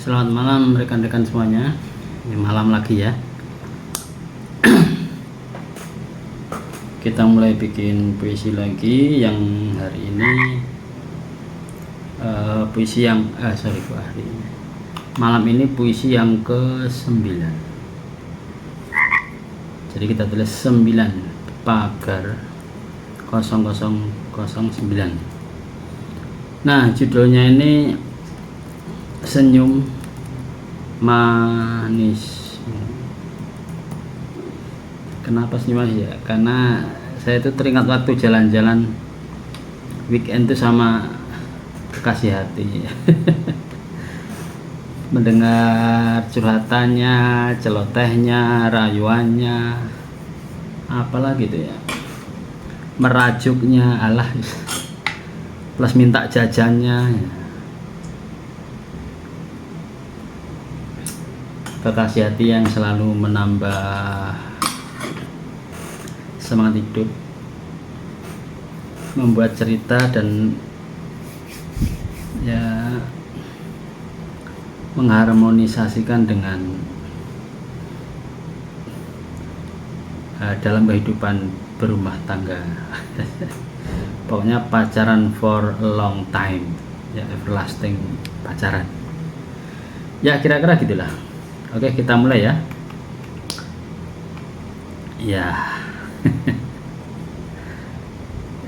Selamat malam rekan-rekan semuanya. Ini malam lagi ya. Kita mulai bikin puisi lagi yang hari ini puisi yang hari ini. Malam ini puisi yang ke-9. Jadi kita tulis 9 pagar 0009. Nah, judulnya ini senyum manis. Kenapa senyum manis ya? Karena saya itu teringat waktu jalan-jalan weekend itu sama kekasih hati. Mendengar curhatannya, celotehnya, rayuannya, apalah gitu ya, merajuknya, alah, plus minta jajannya ya. Kekasih hati yang selalu menambah semangat hidup, membuat cerita dan ya mengharmonisasikan dengan dalam kehidupan berumah tangga. Pokoknya pacaran for a long time ya, everlasting pacaran ya, kira-kira gitulah. Oke, kita mulai ya. Ya.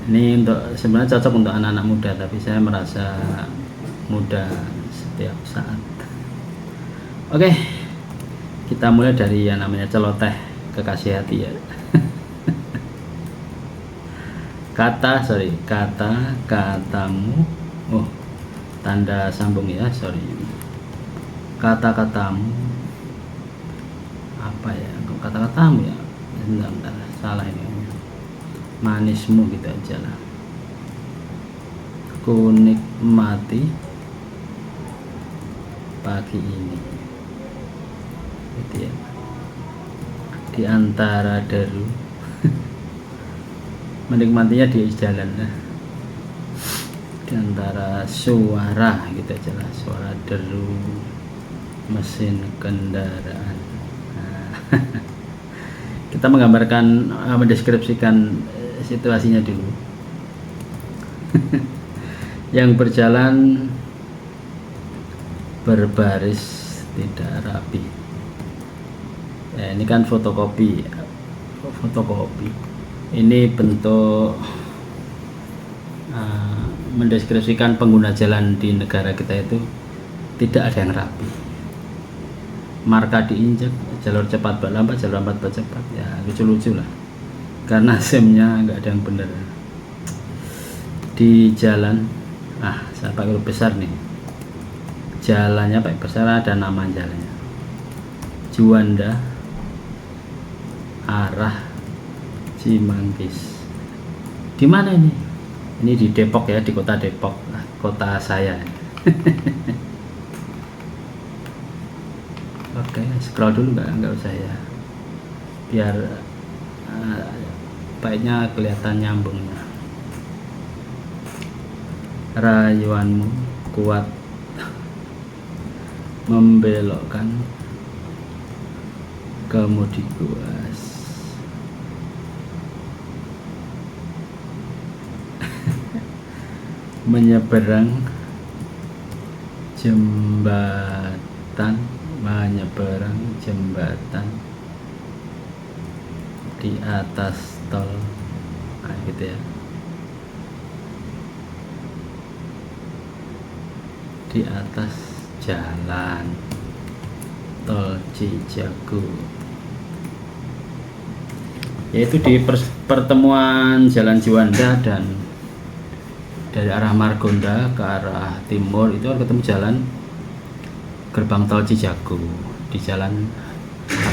Ini sebenarnya cocok untuk anak-anak muda, tapi saya merasa muda setiap saat. Oke, kita mulai dari yang namanya celoteh kekasih hati ya. Katamu, oh tanda sambung ya, sorry. Kata-katamu, apa ya, kata-katamu ya, bentar, salah ini, manismu gitu aja lah. Ku nikmati pagi ini, gitu ya, di antara deru. Menikmatinya di jalan lah, di antara suara gitu aja lah, suara deru mesin kendaraan. Kita menggambarkan, mendeskripsikan situasinya dulu. Yang berjalan berbaris tidak rapi ya, ini kan fotokopi. Ini bentuk mendeskripsikan pengguna jalan di negara kita itu tidak ada yang rapi. Marka diinjak, jalur cepat bak lambat, jalur lambat bak cepat ya, lucu-lucu lah, karena SIM-nya nggak ada yang bener. Di jalan, saya pakai huruf besar nih, jalannya pakai besar, ada nama jalannya, Juanda arah Cimanggis. Di mana ini? Ini di Depok ya, di kota Depok, kota saya. Oke, scroll dulu, nggak usah ya, biar baiknya kelihatan nyambungnya. Rayuanmu kuat membelokkan kemudi kuas. Menyeberang jembatan, di atas tol, gitu ya, di atas jalan tol Cijago, yaitu di pertemuan Jalan Juanda dan dari arah Margonda ke arah timur itu ketemu jalan gerbang tol Cijago di Jalan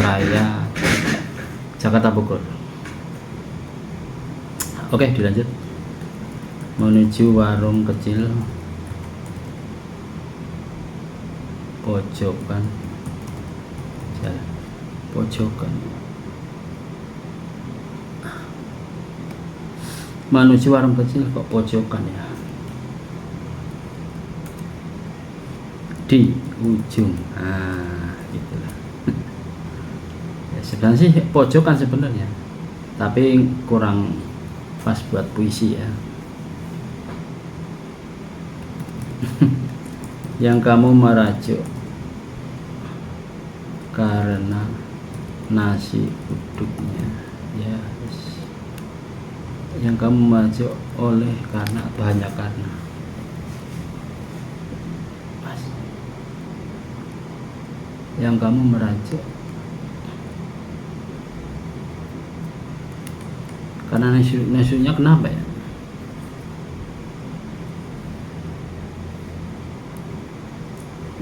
Raya Jakarta Bogor. Oke, dilanjut. Menuju warung kecil pojokan jalan, pojokan, menuju warung kecil kok pojokan ya. di ujung. Nah, gitulah. Ya, sebenarnya sih pojok kan sebenarnya, tapi kurang pas buat puisi ya. Yang kamu merajuk karena nasi uduknya, ya yes. Yang kamu merajuk oleh karena atau hanya karena. Mas. Yang kamu merajuk karena nasinya kenapa ya?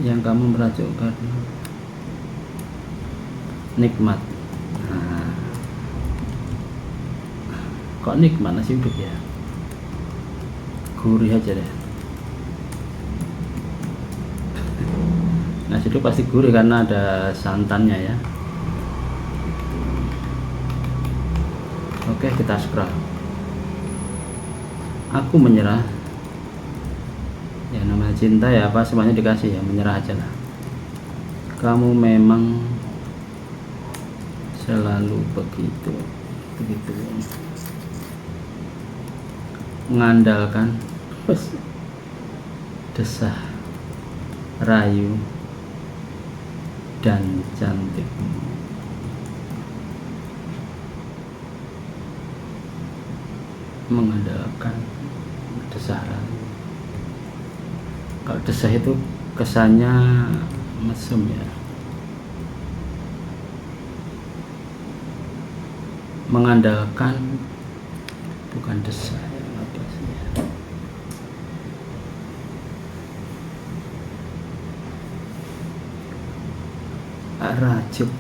Yang kamu merajuk karena nikmat. Nah, kok nikmat nasi uduk ya? Gurih aja deh. Nasi uduk pasti gurih karena ada santannya ya. Oke, kita scroll. Aku menyerah. Ya namanya cinta ya, apa semuanya dikasih ya, menyerah aja lah. Kamu memang selalu begitu mengandalkan desah rayu dan cantikmu. Mengandalkan desah rayu. Kalau desah itu kesannya mesum ya. Mengandalkan bukan desah ya, apa sih ya? Rajuk.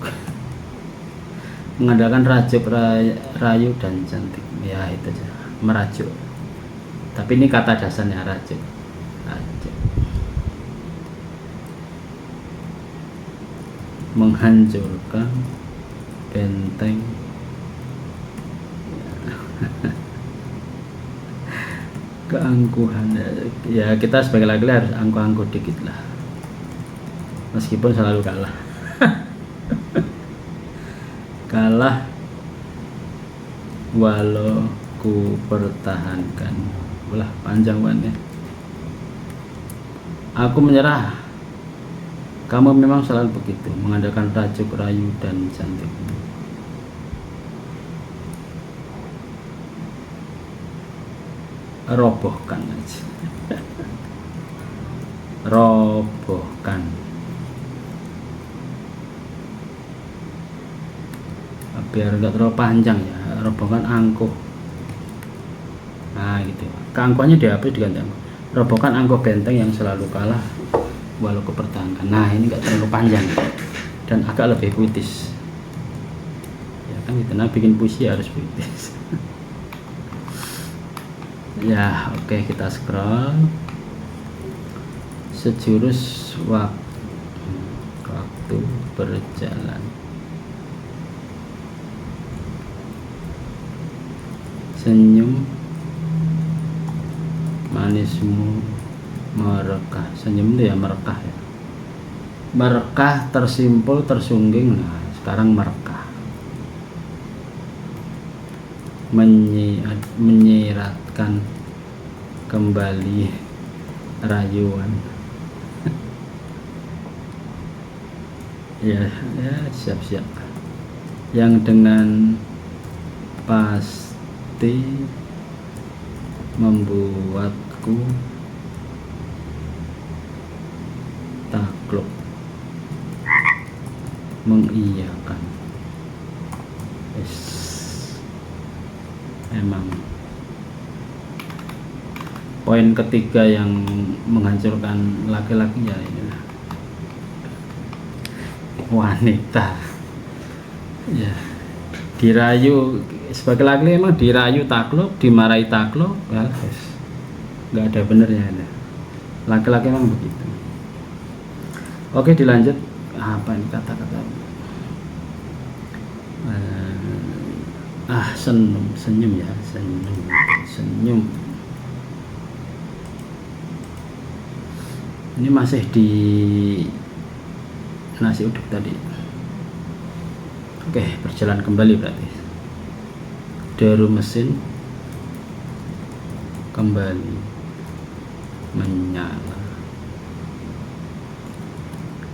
Mengandalkan rajuk rayu dan cantik ya, itu aja, merajuk. Tapi ini kata dasarnya rajuk. Menghancurkan benteng keangkuhan ya, kita sebagai laki-laki harus angkuh-angkuh dikit lah, meskipun selalu kalah. Kalah walau ku pertahankan. Ulah panjang banget. Aku menyerah. Kamu memang selalu begitu, mengandalkan rajuk rayu dan cantik. Robohkan aja. Robohkan. Biar enggak terlalu panjang ya, robohkan angkuh. Nah gitu, keangkuhannya dihapus diganti angkuh. Robohkan angkuh benteng yang selalu kalah walau kupertahankan. Nah ini enggak terlalu panjang dan agak lebih puitis ya kan gitu. Nah bikin puisi harus puitis. Ya oke, kita scroll. Sejurus waktu berjalan, senyum manismu merekah. Senyum itu ya merekah ya, merekah, tersimpul, tersungging. Nah sekarang merekah, menyiratkan kembali rayuan. ya siap-siap yang dengan pasti membuatku takluk mengiyakan. Yes. Emang poin ketiga yang menghancurkan laki-laki ya ini, wanita ya. Dirayu sebagai laki emang dirayu takluk, dimarahi takluk ya, yes. Nggak ada benernya ya. Laki-laki emang begitu. Oke dilanjut. Apa ini kata-kata senyum ya, senyum. Ini masih di nasi uduk tadi. Oke, berjalan kembali berarti. Deru mesin kembali menyala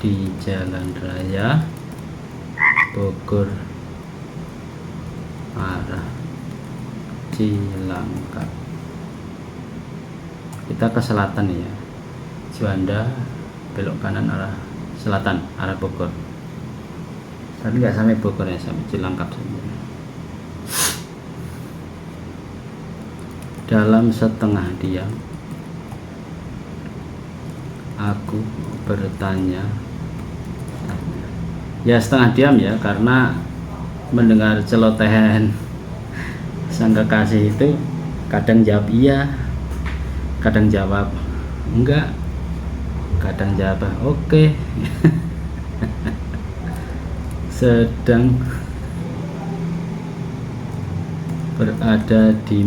di jalan raya Bogor arah Cilangkap. Kita ke selatan ya, Juanda belok kanan arah selatan, arah Bogor. Tapi nggak sampai Bogor ya, sampai Cilangkap saja. Dalam setengah diam aku bertanya, ya setengah diam ya, karena mendengar celotehan sang kekasih itu kadang jawab iya, kadang jawab enggak, kadang jawab oke. Sedang berada di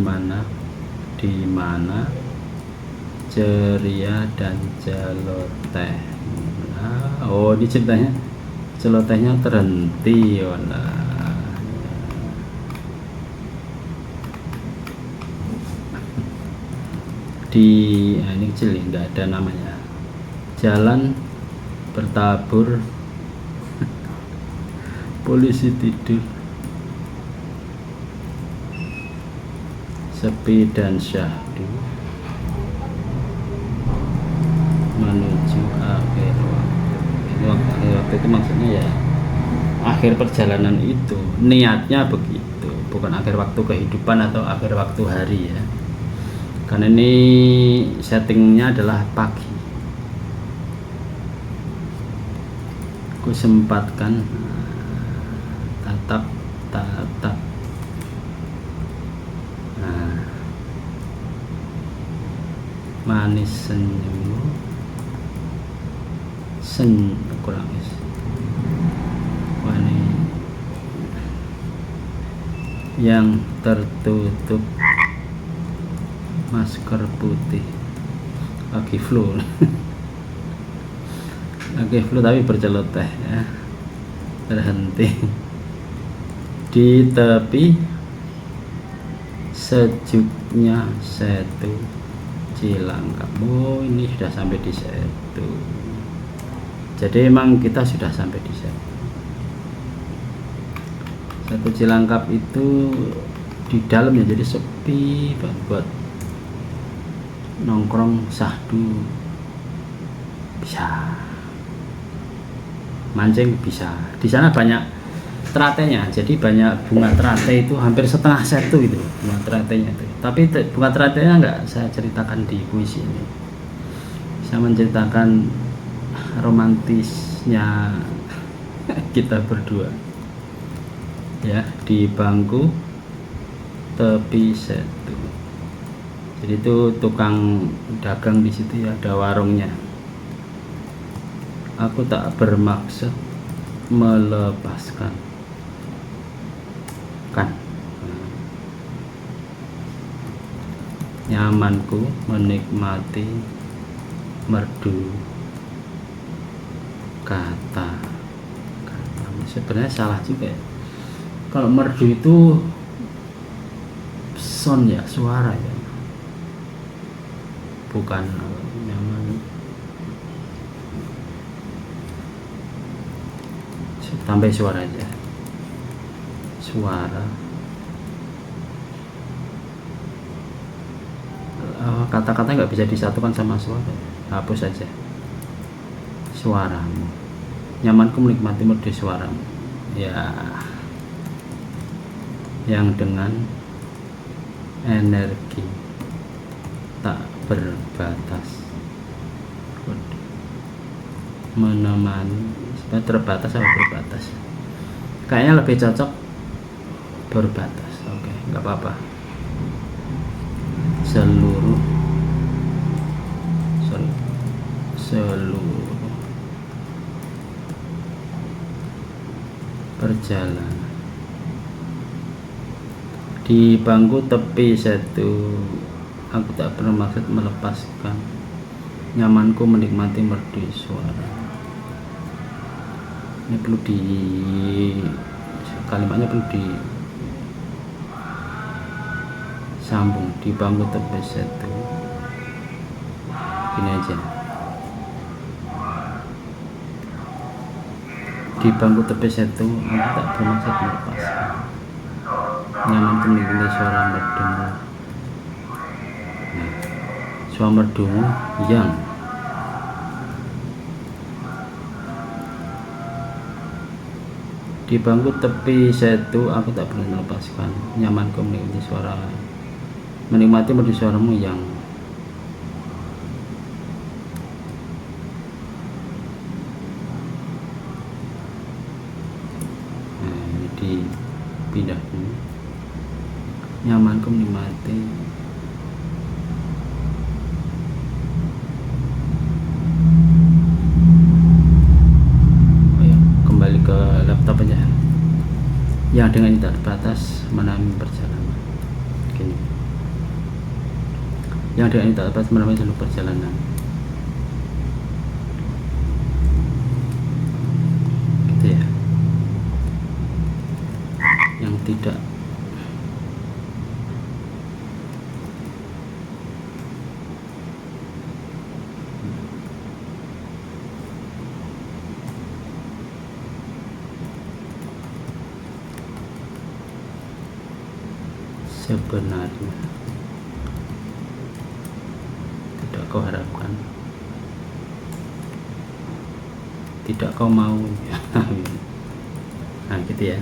mana ceria dan celoteh. Oh, ini ceritanya celotehnya terhenti. Ini kecil, nggak ada namanya. Jalan bertabur, polisi tidur, sepi dan syahdu menuju akhir waktu. Akhir waktu itu maksudnya ya akhir perjalanan itu, niatnya begitu, bukan akhir waktu kehidupan atau akhir waktu hari ya, karena ini settingnya adalah pagi. Ku sempatkan tatap manis senyummu, kurang yang tertutup masker putih. Lagi flu lagi flu tapi berceloteh ya. Terhenti di tepi sejuknya setu Cilangkap. Oh, ini sudah sampai di setu. Jadi emang kita sudah sampai di setu. Setu Cilangkap itu di dalamnya jadi sepi banget, buat nongkrong sahdu bisa, mancing bisa. Di sana banyak teratenya, jadi banyak bunga terate itu hampir setengah setu itu bunga teratenya itu. Tapi bunga teratenya nggak saya ceritakan di puisi ini. Saya menceritakan romantisnya kita berdua ya di bangku tepi setu. Jadi itu tukang dagang di situ ya, ada warungnya. Aku tak bermaksud melepaskan nyamanku menikmati merdu kata. Sebenarnya salah juga ya. Kalau merdu itu sound ya, suara ya, bukan nyaman. Tambah suara aja, suara. Kata-kata nggak bisa disatukan sama suara, hapus aja. Suaramu, nyamanku menikmati merdu suaramu ya, yang dengan energi tak berbatas menemani. Sebenarnya terbatas sama berbatas, kayaknya lebih cocok berbatas. Oke, nggak apa-apa. Seluruh perjalanan di bangku tepi setu, aku tak bermaksud melepaskan Nyamanku menikmati merdu suara. Ini perlu di kalimatnya perlu disambung. Di bangku tebes itu ini aja, di bangku tebes itu aku tak bermaksud melepaskan. Nyamanku menikmati suara merdumu. Nah, suara merdumu yang di bangku tepi setu aku tak pernah melepaskan. Nyamanku menikmati merdu suaramu yang ini dipindah. Nyamanku menikmati kembali ke laptop aja. Yang dengan tidak terbatas menemani perjalanan. Gini. Yang dengan tidak terbatas menemani seluruh perjalanan. Gitu ya. Yang tidak sebenarnya tidak kau harapkan, tidak kau mau. Nah gitu ya.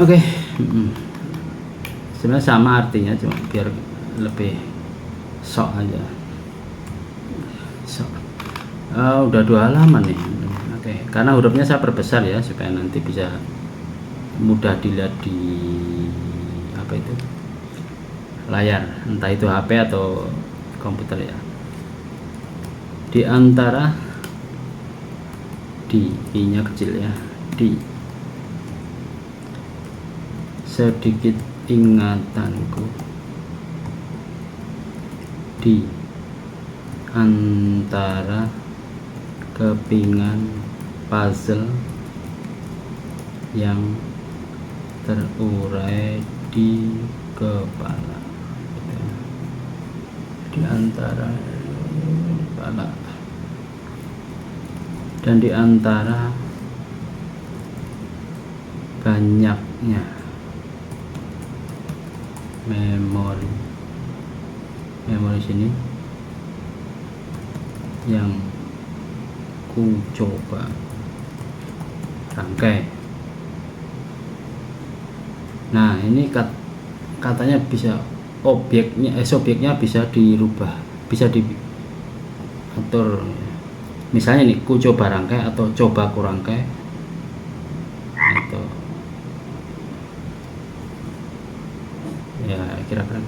Oke. Sebenarnya sama artinya, cuma biar lebih sok aja. Sok. Udah 2 halaman nih. Oke, karena hurufnya saya perbesar ya supaya nanti bisa mudah dilihat di apa itu, layar, entah itu HP atau komputer ya. Di antara di I-nya kecil ya, di sedikit ingatanku, di antara kepingan puzzle yang terurai di kepala, di antara kepala dan di antara banyaknya memori sini yang ku coba rangkai. Nah ini katanya bisa subjeknya bisa dirubah, bisa diatur. Misalnya nih, ku coba rangkai atau coba ku rangkai, atau ya kira-kira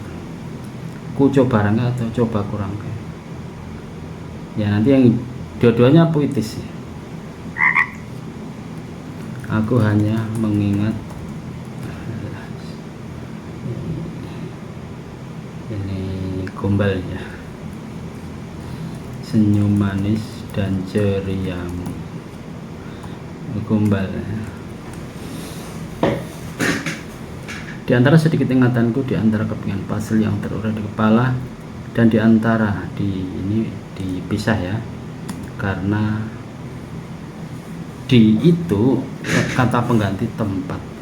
ku coba rangkai atau coba ku rangkai. Ya nanti yang dua-duanya puitis ya. Aku hanya mengingat ini gombal ya, senyum manis dan ceriamu, gombal ya. Di antara sedikit ingatanku, di antara kepingan puzzle yang terurai di kepala, dan di antara ini dipisah ya, karena di itu kata pengganti tempat.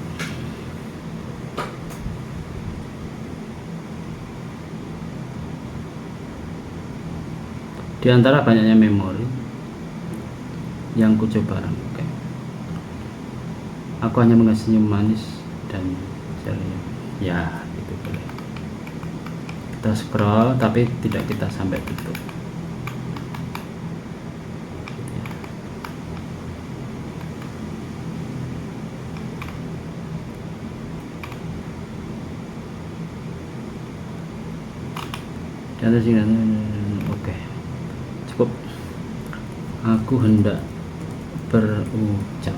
Di antara banyaknya memori yang ku coba rangkai, aku hanya mengasih senyum manis dan ceria. Ya itu boleh kita scroll tapi tidak kita sampai tutup. Dan oke, cukup. Aku hendak berucap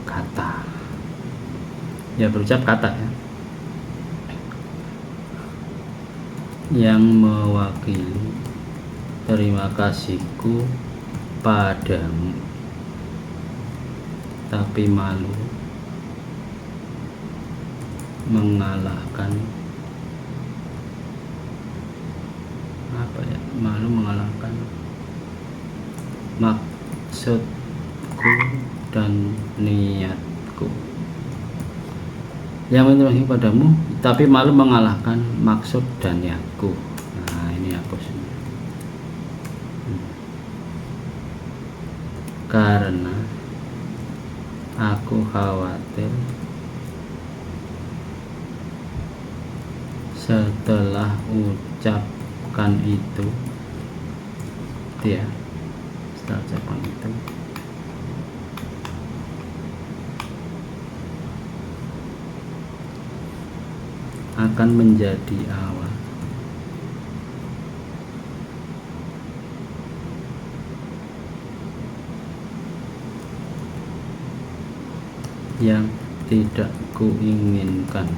kata, ya berucap kata ya. yang mewakili terima kasihku padamu, tapi malu mengalahkan maksudku dan niatku. Yang menyenangi padamu, tapi malu mengalahkan maksud dan niatku. Nah, ini aku sini. Karena aku khawatir setelah ucapkan itu, setelah ucapkan itu akan menjadi awal yang tidak kuinginkan,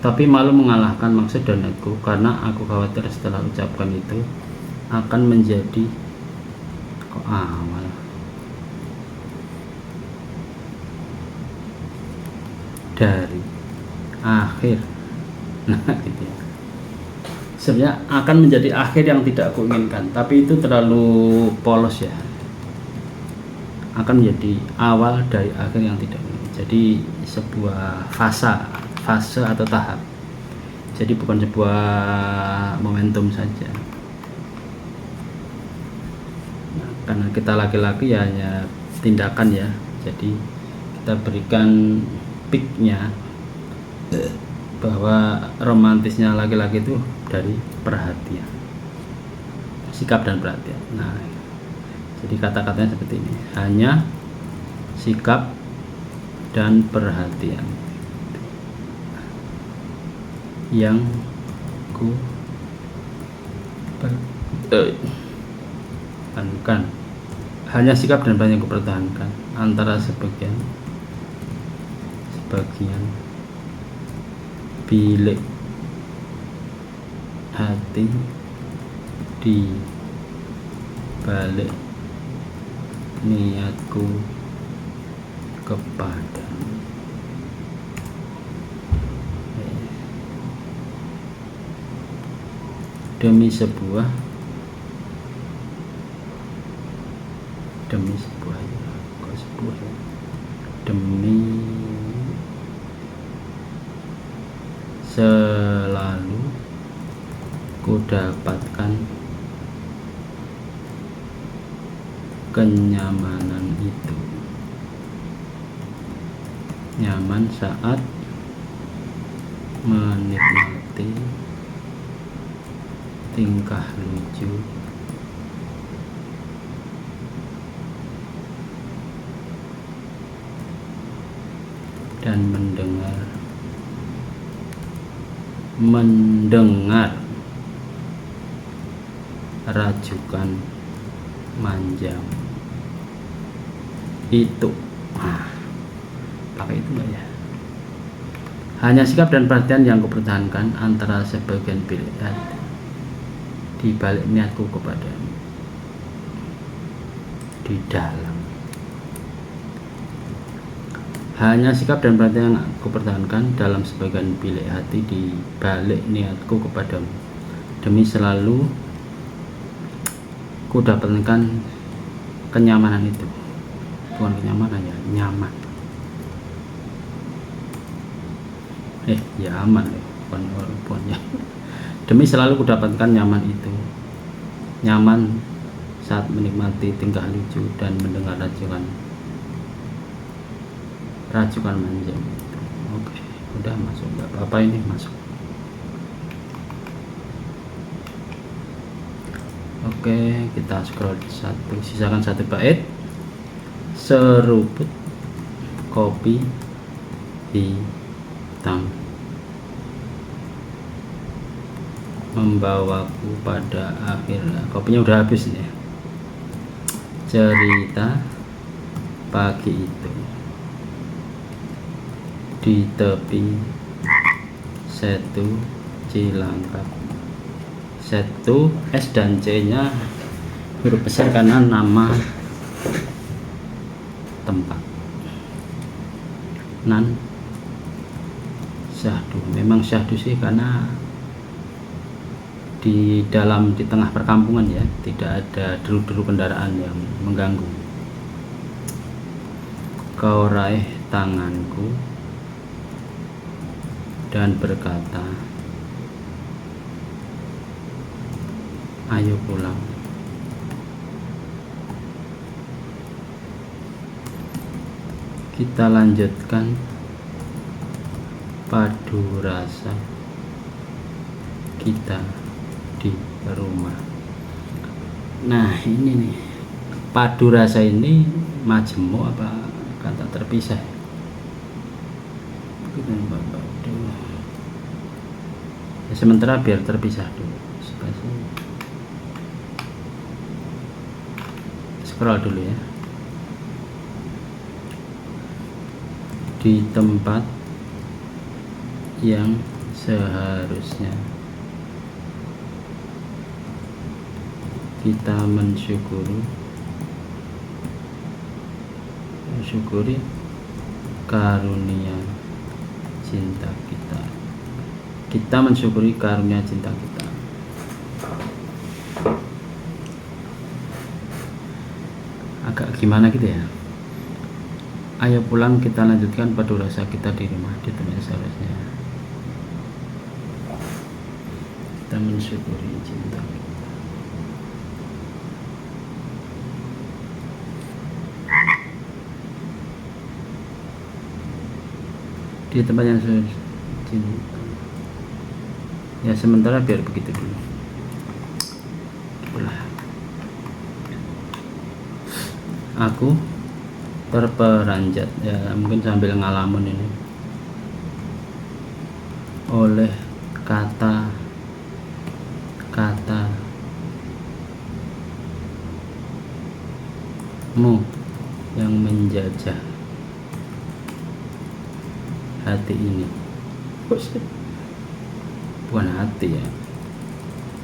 tapi malu mengalahkan maksud dan niatku. Karena aku khawatir setelah ucapkan itu akan menjadi awal dari akhir. Nah, gitu ya. Sebenarnya akan menjadi akhir yang tidak aku inginkan, tapi itu terlalu polos ya. Akan menjadi awal dari akhir yang tidak inginkan. Jadi sebuah fase atau tahap. Jadi bukan sebuah momentum saja. Nah, karena kita laki-laki ya hanya tindakan ya. Jadi kita berikan peaknya bahwa romantisnya laki-laki itu dari perhatian, sikap dan perhatian. Nah, jadi kata-katanya seperti ini, hanya sikap dan perhatian yang ku pertahankan, hanya sikap dan perhatian yang ku pertahankan antara sebagian bilik hati di balik niatku kepadamu. Demi sebuah demi selalu ku dapatkan kenyamanan itu, nyaman saat menikmati tingkah lucu dan mendengar rajukan manjam itu. Pakai itu enggak ya? Hanya sikap dan perhatian yang kupertahankan antara sebagian bilik hati di balik niatku kepadamu. Di dalam hanya sikap dan perhatian yang aku pertahankan dalam sebagian bilik hati di balik niatku kepadamu, demi selalu ku dapatkan kenyamanan itu. Bukan kenyamanan ya, nyaman. Ya aman ya, bukan ya. Demi selalu ku dapatkan nyaman itu, nyaman saat menikmati tingkah lucu dan mendengar rajukan manjam itu. Oke, udah masuk, nggak apa-apa, ini masuk. Oke, kita scroll sisakan satu bait. Seruput kopi hitam membawaku pada akhir. Kopinya udah habis nih. Cerita pagi itu di tepi Setu Cilangkap. Setu S dan C nya huruf besar karena nama tempat. Nan Syahdu, memang syahdu sih karena di tengah perkampungan ya, tidak ada deru-deru kendaraan yang mengganggu. Kau raih tanganku dan berkata, ayo pulang. Kita lanjutkan padu rasa kita di rumah. Nah ini nih, padu rasa ini majemuk apa kata terpisah? Ya, sementara biar terpisah dulu. Scroll dulu ya. Di tempat yang seharusnya kita mensyukuri karunia cinta kita. Kita mensyukuri karunia cinta kita. Agak gimana gitu ya. Ayo pulang, kita lanjutkan padu rasa kita di rumah, di tempat seharusnya kita mensyukuri cinta kita. Di tempat yang seharusnya cinta. Ya sementara biar begitu dulu. Itulah. Aku terperanjat ya, mungkin sambil ngalamun ini oleh kata-katamu yang menjajah hati ini. Bukan hati ya,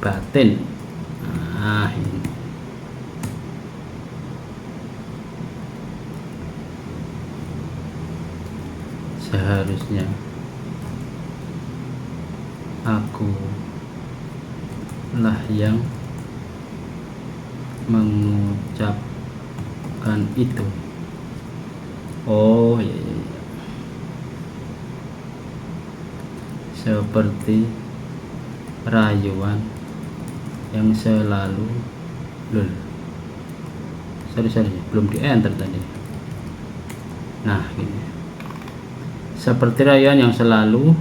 batin. Nah ini seharusnya aku lah yang mengucapkan itu. Oh iya, iya. Seperti rayuan yang selalu sorry belum di enter tadi. Nah gini, seperti rayuan yang selalu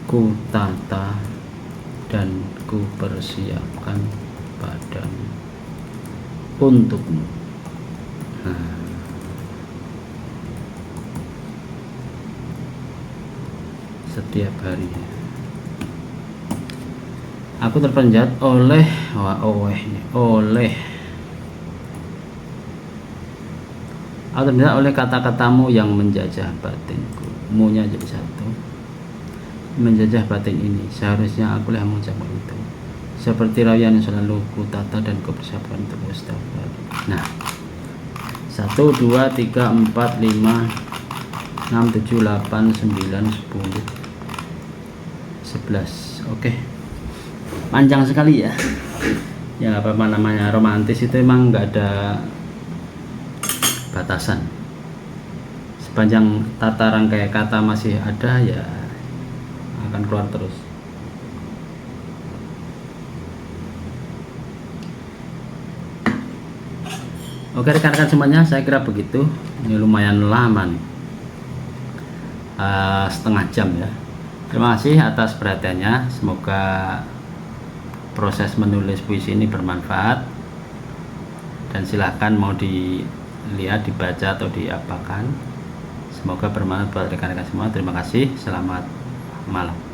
ku tata dan ku persiapkan padamu untukmu. Nah, setiap hari aku terperanjat oleh kata-katamu yang menjajah batinku. Munya jadi satu, menjajah batin ini. Seharusnya aku yang mengucapkan itu. Seperti rayuan yang selalu ku tata dan ku persiapkan untuk setiap. Nah 1, 2, 3, 4, 5, 6, 7, 8, 9, 10, 11. Oke, panjang sekali ya. Ya apa namanya, romantis itu emang nggak ada batasan. Sepanjang tata rangkai kata masih ada, ya akan keluar terus. Oke rekan-rekan semuanya, saya kira begitu. Ini lumayan lama nih, setengah jam ya. Terima kasih atas perhatiannya. Semoga proses menulis puisi ini bermanfaat, dan silahkan mau dilihat, dibaca atau diapakan. Semoga bermanfaat buat rekan-rekan semua. Terima kasih. Selamat malam.